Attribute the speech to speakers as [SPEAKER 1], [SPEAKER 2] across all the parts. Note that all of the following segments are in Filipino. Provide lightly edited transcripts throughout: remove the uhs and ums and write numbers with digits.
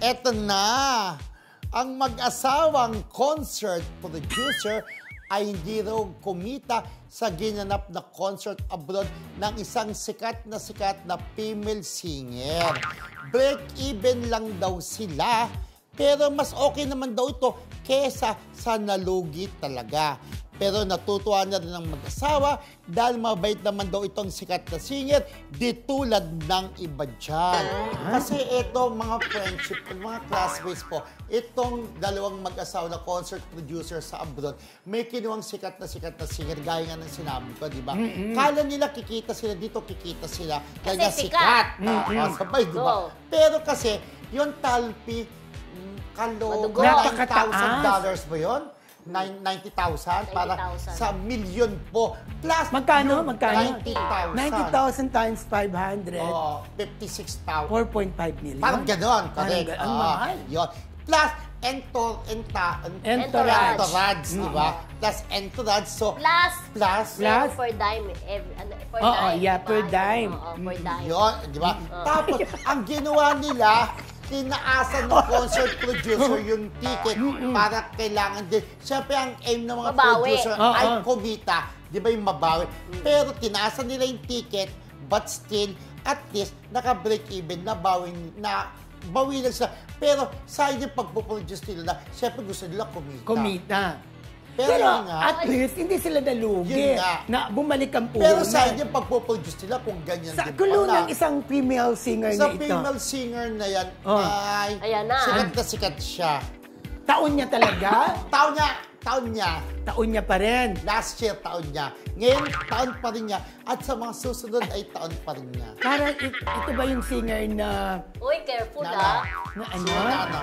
[SPEAKER 1] Eto na, ang mag-asawang concert producer ay hindi raw kumita sa ginanap na concert abroad ng isang sikat na female singer. Break-even lang daw sila, pero mas okay naman daw ito kesa sa nalugi talaga. Pero natutuwa na rin ang mag-asawa dahil mabait naman daw itong sikat na singer di tulad ng iba dyan. Kasi ito, mga friendship, mga classmates po, itong dalawang mag-asawa na concert producer sa abroad, may kinuwang sikat na singer, gaya nga ng sinabi ko, di ba? Kala nila kikita sila dito, kikita sila.
[SPEAKER 2] Kasi sikat.
[SPEAKER 1] Sabay, di ba? Pero kasi, yung talpi,
[SPEAKER 2] Madugo.
[SPEAKER 1] $9,000 ba yun? 90,000 para sa milyon po. Plus,
[SPEAKER 3] Magkano?
[SPEAKER 1] 90,000.
[SPEAKER 3] 90,000 times 500.
[SPEAKER 1] Oo, 56,000.
[SPEAKER 3] 4.5 million.
[SPEAKER 1] Parang ganon. Correct.
[SPEAKER 3] Ang mahal.
[SPEAKER 1] Yun. Plus, entourage, di ba? Plus, entourage. So,
[SPEAKER 2] Plus. For dime.
[SPEAKER 3] Per dime.
[SPEAKER 2] Per dime.
[SPEAKER 1] yun, di ba? Tapos, ang ginawa nila, tinaasan ng concert producer yung ticket para kailangan din. Siyempre, ang aim ng mga
[SPEAKER 2] Mabawi.
[SPEAKER 1] producer ay kumita. Di ba yung mabawi? Pero tinaasan nila yung ticket, but still, at least, naka-break even, bawi lang sila. Pero sa yung pagpuproduce nila, siyempre gusto nila kumita. Pero nga,
[SPEAKER 3] at least, hindi sila nalugi.
[SPEAKER 1] Yun nga.
[SPEAKER 3] Na bumalik ang puhunan.
[SPEAKER 1] pero sa yung pagpuproduce nila, kung ganyan
[SPEAKER 3] Sa
[SPEAKER 1] din
[SPEAKER 3] gulo
[SPEAKER 1] pala.
[SPEAKER 3] ng isang female singer
[SPEAKER 1] Sa
[SPEAKER 3] na ito.
[SPEAKER 1] female singer na yan, ay
[SPEAKER 2] Ayan na.
[SPEAKER 1] sikat siya.
[SPEAKER 3] Taon niya talaga?
[SPEAKER 1] Taon niya.
[SPEAKER 3] Taon niya pa rin.
[SPEAKER 1] Last year, taon niya. Ngayon, taon pa rin niya. At sa mga susunod ay taon pa rin niya.
[SPEAKER 3] Parang ito ba yung singer na
[SPEAKER 2] Uy, careful
[SPEAKER 1] Na
[SPEAKER 3] ano?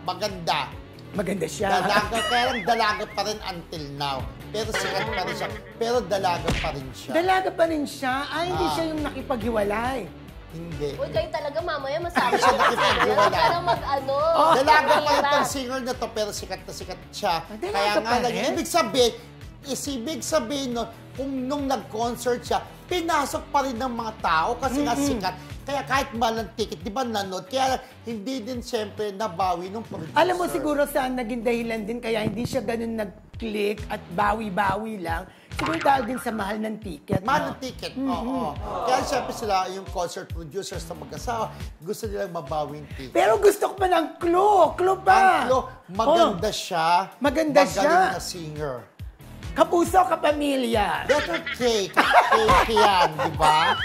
[SPEAKER 1] maganda.
[SPEAKER 3] Maganda siya.
[SPEAKER 1] Dalaga, kaya lang dalaga pa rin until now. Pero sikat pa rin siya. Pero dalaga pa rin siya.
[SPEAKER 3] Dalaga pa rin siya. Ay, hindi siya yung nakipaghiwalay.
[SPEAKER 1] Hindi.
[SPEAKER 2] Uy, kayo talaga mamaya masabi
[SPEAKER 1] Siya nakipaghiwalay.
[SPEAKER 2] Para mag-ano.
[SPEAKER 1] Dalaga pa rin
[SPEAKER 2] mahirap.
[SPEAKER 1] itong singer na to, pero sikat siya.
[SPEAKER 3] Dalaga
[SPEAKER 1] Kaya nga
[SPEAKER 3] pa
[SPEAKER 1] lang,
[SPEAKER 3] rin?
[SPEAKER 1] ibig sabihin no, kung nung nag-concert siya, pinasok pa rin ng mga tao kasi nga sikat. Kaya kahit malang ticket, di ba nanood? Kaya hindi din siyempre nabawi nung producer.
[SPEAKER 3] Alam mo siguro saan naging dahilan din kaya hindi siya ganun nag-click at bawi-bawi lang. Siguro dahil din sa mahal ng ticket.
[SPEAKER 1] Mahal ng ticket, oo. Kaya siyempre sila, yung concert producers na mag-asawa, gusto nilang mabawi yung ticket.
[SPEAKER 3] Pero gusto ko pa ng clue. Clue pa.
[SPEAKER 1] Ang Flo, maganda siya.
[SPEAKER 3] Maganda siya.
[SPEAKER 1] Magaling na singer.
[SPEAKER 3] Kapuso, kapamilya.
[SPEAKER 1] Better cake. Cake yan, di ba?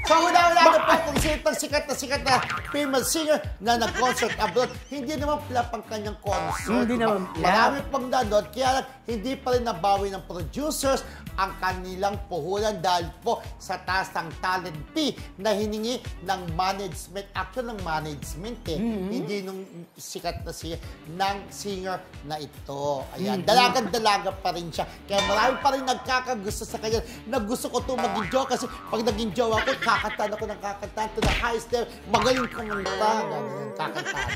[SPEAKER 1] So, wala na pa kung sikat na female singer na nag-concert abroad. Hindi naman flop ang kanyang concert.
[SPEAKER 3] Hindi
[SPEAKER 1] diba?
[SPEAKER 3] naman flop.
[SPEAKER 1] Marami pang nanood, kaya lang hindi pa rin nabawi ng producers ang kanilang puhunan dahil po sa taas ng talent fee na hiningi ng management. Actually, ng management hindi nung sikat na singer, ng singer na ito. Ayan, dalagan-dalaga pa rin siya. Kaya marami pa rin nagkakagusto sa kanya na gusto ko itong maging jowa kasi pag naging jowa ako, kakantaan ako ng kakantaan to the highest level. Magaling kumanta. Kakantaan.